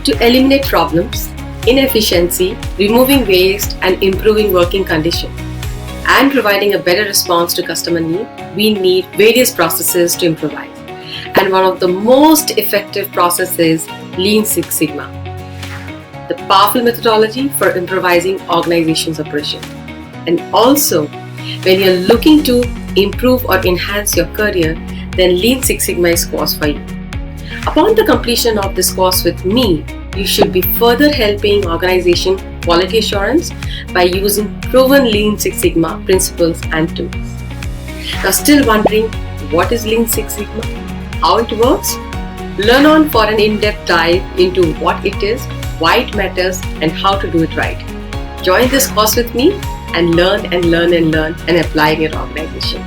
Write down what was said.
To eliminate problems, inefficiency, removing waste and improving working conditions, and providing a better response to customer need, we need various processes to improvise. And one of the most effective processes is Lean Six Sigma, the powerful methodology for improvising organization's operation. And also, when you're looking to improve or enhance your career, then Lean Six Sigma is course for you. Upon the completion of this course with me, you should be further helping organization quality assurance by using proven Lean Six Sigma principles and tools. Now, still wondering what is Lean Six Sigma, how it works? Learn on for an in-depth dive into what it is, why it matters, and how to do it right. Join this course with me and learn and apply in your organization.